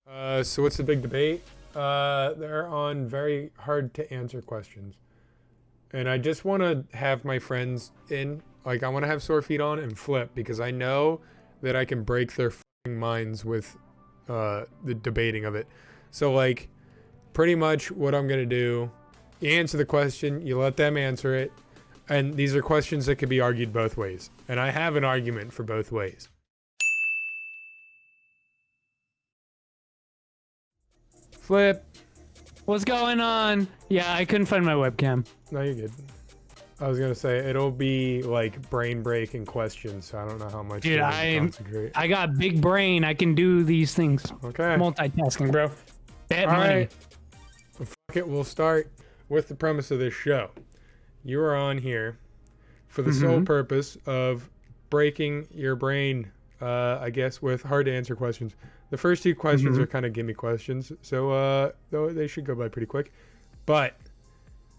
So what's the big debate? They're on very hard to answer questions. And I just want to have my friends in. Like, I want to have sore feet on and flip because I know that I can break their fucking minds with the debating of it. So, like, pretty much what I'm going to do, you answer the question, you let them answer it. And these are questions that could be argued both ways. And I have an argument for both ways. Flip. What's going on? Yeah, I couldn't find my webcam. No, you're good. I was gonna say it'll be like brain breaking questions, so I don't know how much. Dude, you can concentrate. I got big brain. I can do these things. Okay. Multitasking, bro. Bet All money. right. Well, fuck it. We'll start with the premise of this show. You are on here for the sole purpose of breaking your brain, I guess, with hard to answer questions. The first two questions are kind of gimme questions, so they should go by pretty quick. But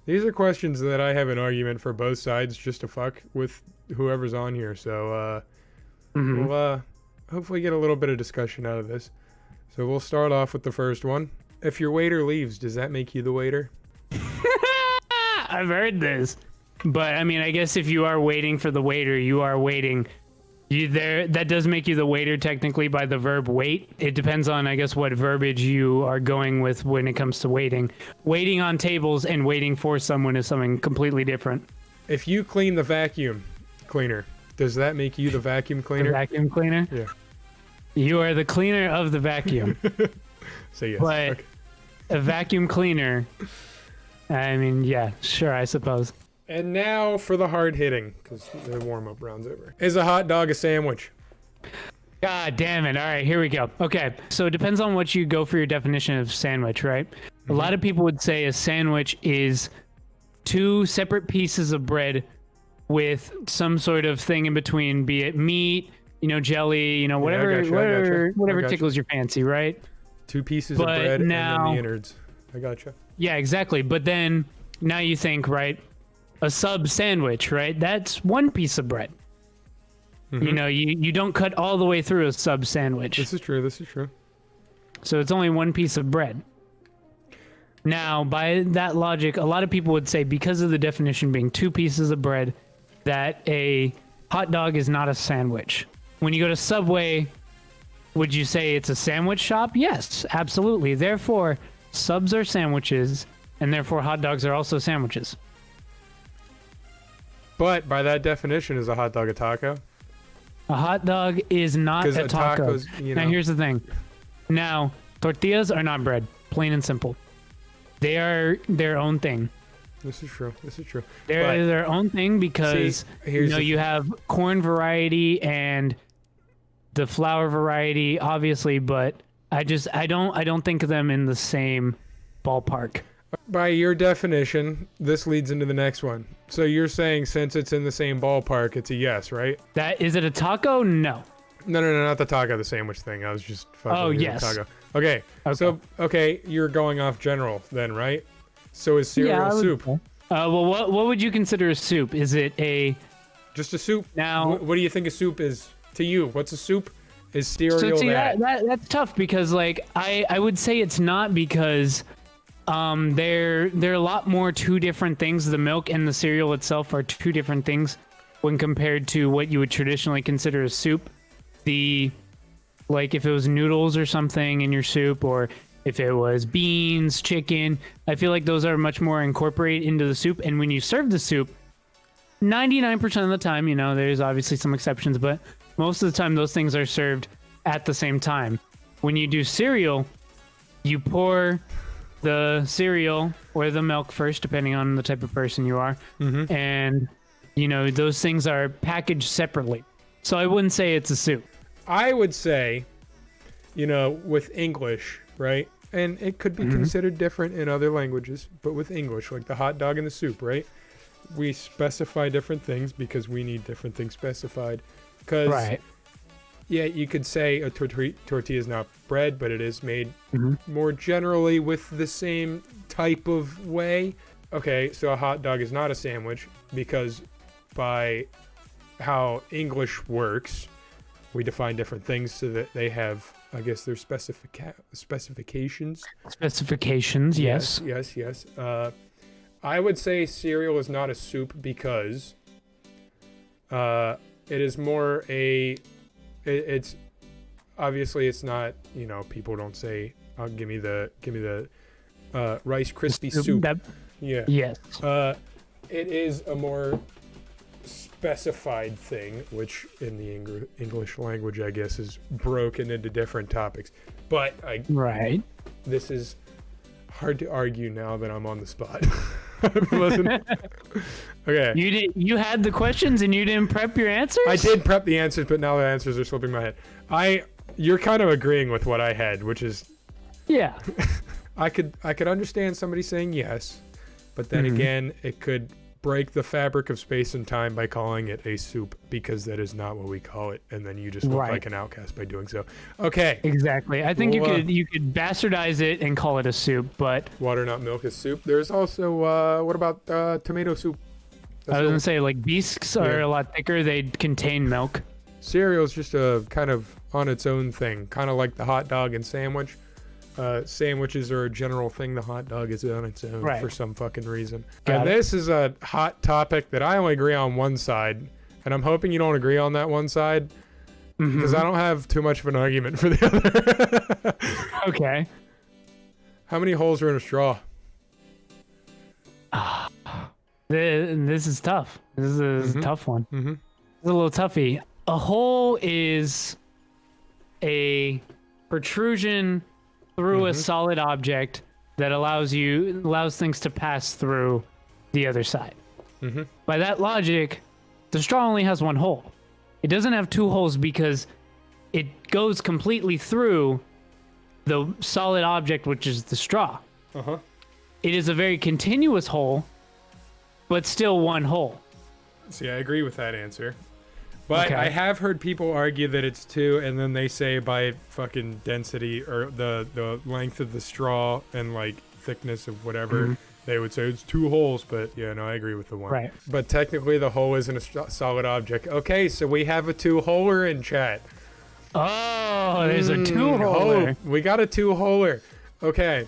these are questions that I have an argument for both sides just to fuck with whoever's on here. So we'll hopefully get a little bit of discussion out of this. So we'll start off with the first one. If your waiter leaves, does that make you the waiter? I've heard this. But, I mean, I guess if you are waiting for the waiter, you are waiting. That does make you the waiter technically by the verb wait. It depends on, I guess, what verbiage you are going with when it comes to waiting. Waiting on tables and waiting for someone is something completely different. If you clean the vacuum cleaner, does that make you the vacuum cleaner? The vacuum cleaner? Yeah. You are the cleaner of the vacuum. Say yes. But Okay. a vacuum cleaner, I mean, yeah, sure, I suppose. And now for the hard hitting, because the warm-up round's over. Is a hot dog a sandwich? God damn it. All right, here we go. Okay, so it depends on what you go for your definition of sandwich, right? A lot of people would say a sandwich is two separate pieces of bread with some sort of thing in between, be it meat, jelly, whatever, whatever tickles your fancy, right? Two pieces of bread now, and then the innards. I gotcha. Yeah, exactly. But then now you think, right? A sub sandwich, right? That's one piece of bread. You don't cut all the way through a sub sandwich. This is true. This is true. So it's only one piece of bread. Now, by that logic, a lot of people would say because of the definition being two pieces of bread, that a hot dog is not a sandwich. When you go to Subway, would you say it's a sandwich shop? Yes, absolutely. Therefore, subs are sandwiches, and therefore hot dogs are also sandwiches. But by that definition, is a hot dog a taco? A hot dog is not a taco. Now, here's the thing. Now, tortillas are not bread, plain and simple. They are their own thing. This is true. This is true. They're their own thing because you have corn variety and the flour variety, obviously, but I don't think of them in the same ballpark. By your definition, this leads into the next one. So you're saying since it's in the same ballpark, it's a yes, right? Is it a taco? No. No, not the taco, the sandwich thing. I was just fucking with the yes. taco. Okay. So, you're going off general then, right? So is cereal soup? Well, what would you consider a soup? Is it just a soup? Now, what do you think a soup is to you? What's a soup? Is cereal that's tough because, like, I would say it's not because they're a lot more two different things. The milk and the cereal itself are two different things when compared to what you would traditionally consider a soup. Like if it was noodles or something in your soup, or if it was beans, chicken, I feel like those are much more incorporated into the soup. And when you serve the soup, 99% of the time, there's obviously some exceptions, but most of the time those things are served at the same time. When you do cereal, you pour the cereal or the milk first, depending on the type of person you are. And, those things are packaged separately. So I wouldn't say it's a soup. I would say, with English, right? And it could be considered different in other languages, but with English, like the hot dog and the soup, right? We specify different things because we need different things specified. Because, yeah, you could say a tortilla is not bread, but it is made more generally with the same type of way. Okay, so a hot dog is not a sandwich because by how English works, we define different things so that they have I guess there's specifications. Specifications, yes. Yes. I would say cereal is not a soup because it is more it's obviously it's not, people don't say, give me the Rice Krispie soup. Yeah. Yes. It is a more specified thing, which in the English language, I guess, is broken into different topics. But right. This is hard to argue now that I'm on the spot. Listen. Okay. You had the questions and you didn't prep your answers? I did prep the answers, but now the answers are slipping my head. You're kind of agreeing with what I had, which is yeah. I could understand somebody saying yes, but then again, it could break the fabric of space and time by calling it a soup, because that is not what we call it, and then you just look like an outcast by doing so. Okay. Exactly. I think you could bastardize it and call it a soup, but water not milk is soup. There's also what about tomato soup? I was gonna say, like, bisques are a lot thicker. They contain milk. Cereal is just a kind of on its own thing, kind of like the hot dog and sandwich. Sandwiches are a general thing. The hot dog is on its own for some fucking reason. This is a hot topic that I only agree on one side, and I'm hoping you don't agree on that one side, because I don't have too much of an argument for the other. Okay. How many holes are in a straw? This is tough. This is a tough one. It's a little toughy. A hole is a protrusion through a solid object that allows things to pass through the other side. By that logic, the straw only has one hole. It doesn't have two holes because it goes completely through the solid object, which is the straw. It is a very continuous hole, but still one hole. See, I agree with that answer. But I have heard people argue that it's two, and then they say by fucking density or the length of the straw and like thickness of whatever, they would say it's two holes. But yeah, no, I agree with the one. Right. But technically, the hole isn't a solid object. Okay, so we have a two-holer in chat. Oh, there's a two-holer. We got a two-holer. Okay.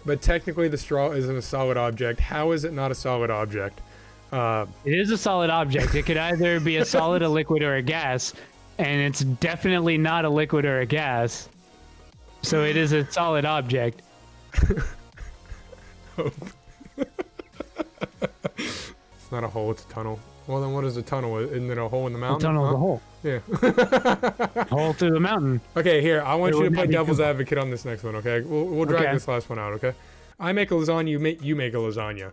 But technically, the straw isn't a solid object. How is it not a solid object? It is a solid object. It could either be a solid, a liquid, or a gas, and it's definitely not a liquid or a gas. So it is a solid object. It's not a hole, it's a tunnel. Well, then what is a tunnel? Isn't it a hole in the mountain? A tunnel is a hole. Yeah. Hole through the mountain. Okay, here, I want you to play devil's advocate on this next one, okay? We'll drag this last one out, okay? I make a lasagna, you make a lasagna.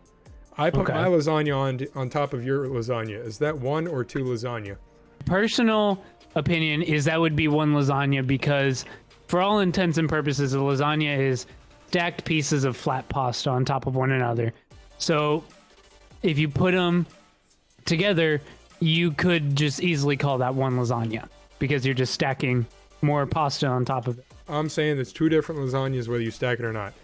I put my lasagna on top of your lasagna. Is that one or two lasagna? Personal opinion is that would be one lasagna, because for all intents and purposes, a lasagna is stacked pieces of flat pasta on top of one another. So if you put them together, you could just easily call that one lasagna, because you're just stacking more pasta on top of it. I'm saying it's two different lasagnas whether you stack it or not.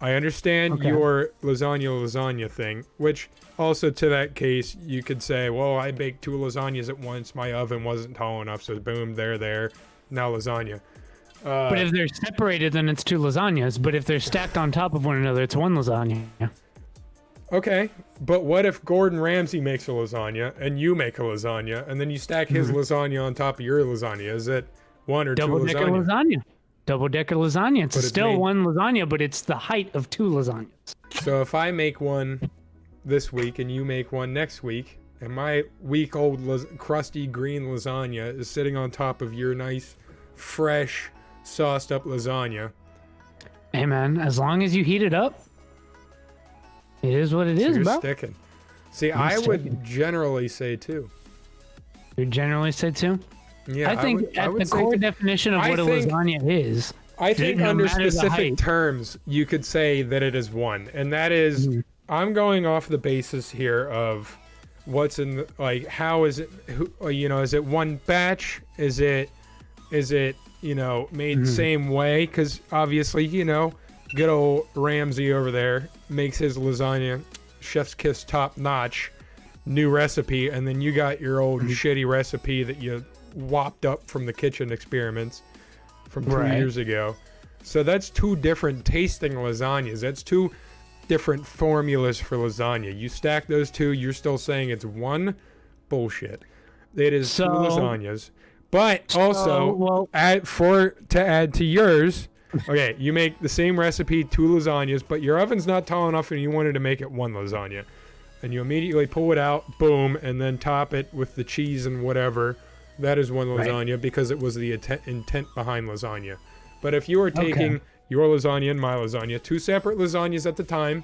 I understand your lasagna thing, which also to that case, you could say, well, I baked two lasagnas at once. My oven wasn't tall enough, so boom, there, now lasagna. But if they're separated, then it's two lasagnas. But if they're stacked on top of one another, it's one lasagna. Okay, but what if Gordon Ramsay makes a lasagna and you make a lasagna, and then you stack his lasagna on top of your lasagna? Is it one or two lasagna? Double-decker lasagna. Double-decker lasagna. It's still one lasagna, but it's the height of two lasagnas. So if I make one this week and you make one next week, and my week-old crusty green lasagna is sitting on top of your nice, fresh, sauced-up lasagna. Hey, man, as long as you heat it up, it is what it is, bro. Sticking. See, I would generally say two. You generally say two? Yeah, I think at the core definition of what a lasagna is, I think under specific terms, you could say that it is one. And that is, I'm going off the basis here of what's in, how is it, is it one batch? Is it made the same way? Because obviously, good old Ramsay over there makes his lasagna, chef's kiss top notch, new recipe. And then you got your old shitty recipe that you whopped up from the kitchen experiments from 2 years ago. So that's 2 different tasting lasagnas. That's 2 different formulas for lasagna. You stack those 2, you're still saying it's one? Bullshit. It is 2 lasagnas. But also, to add to yours, okay, you make the same recipe, 2 lasagnas, but your oven's not tall enough and you wanted to make it 1 lasagna. And you immediately pull it out, boom, and then top it with the cheese and whatever. That is 1 lasagna because it was the intent behind lasagna. But if you are taking your lasagna and my lasagna, 2 separate lasagnas at the time,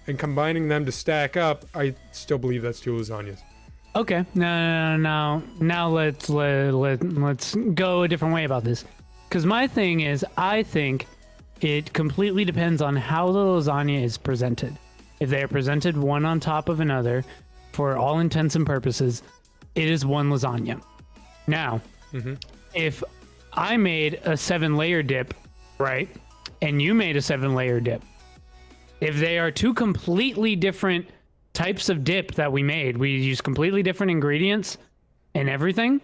and combining them to stack up, I still believe that's 2 lasagnas. Okay, now let's go a different way about this. Because my thing is, I think it completely depends on how the lasagna is presented. If they are presented one on top of another, for all intents and purposes, it is 1 lasagna. Now, if I made a 7-layer dip, right, and you made a 7-layer dip, if they are 2 completely different types of dip that we made, we use completely different ingredients and everything.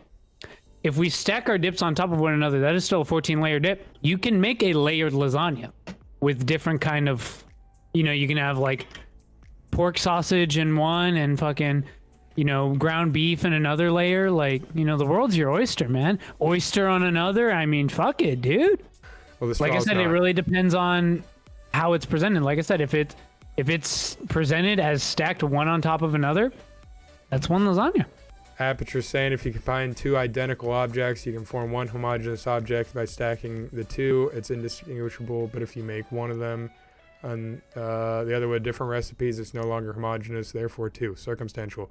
If we stack our dips on top of one another, that is still a 14-layer dip. You can make a layered lasagna with different kind of, you can have like pork sausage in one and fucking, ground beef in another layer. Like, the world's your oyster, man. Oyster on another. I mean, fuck it, dude. Well, like I said, it really depends on how it's presented. Like I said, if it's presented as stacked one on top of another, that's 1 lasagna. Aperture's saying if you combine 2 identical objects, you can form 1 homogeneous object by stacking the 2. It's indistinguishable, but if you make one of them and the other with different recipes, it's no longer homogeneous, therefore 2. Circumstantial.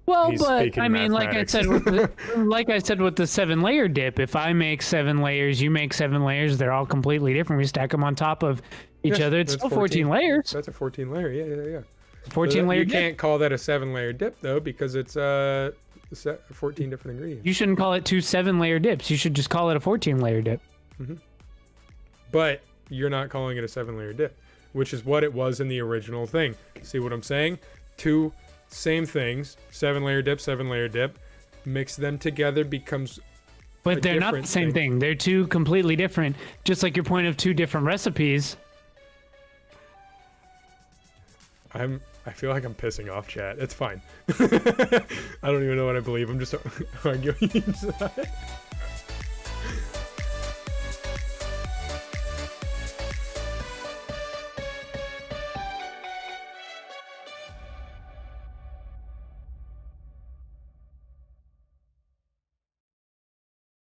Well, but I mean, like I said with the 7-layer dip, if I make 7 layers, you make 7 layers, they're all completely different. We stack them on top of each other. It's still 14 layers. That's a 14-layer. Yeah. 14-layer dip. You can't call that a 7-layer dip though, because it's 14 different ingredients. You shouldn't call it 2 7-layer dips. You should just call it a 14-layer dip. But you're not calling it a 7-layer dip, which is what it was in the original thing. See what I'm saying? 2 same things, 7-layer dip, 7-layer dip. Mix them together becomes. But they're not the same thing. They're 2 completely different. Just like your point of 2 different recipes. I feel like I'm pissing off chat. It's fine. I don't even know what I believe. I'm just arguing.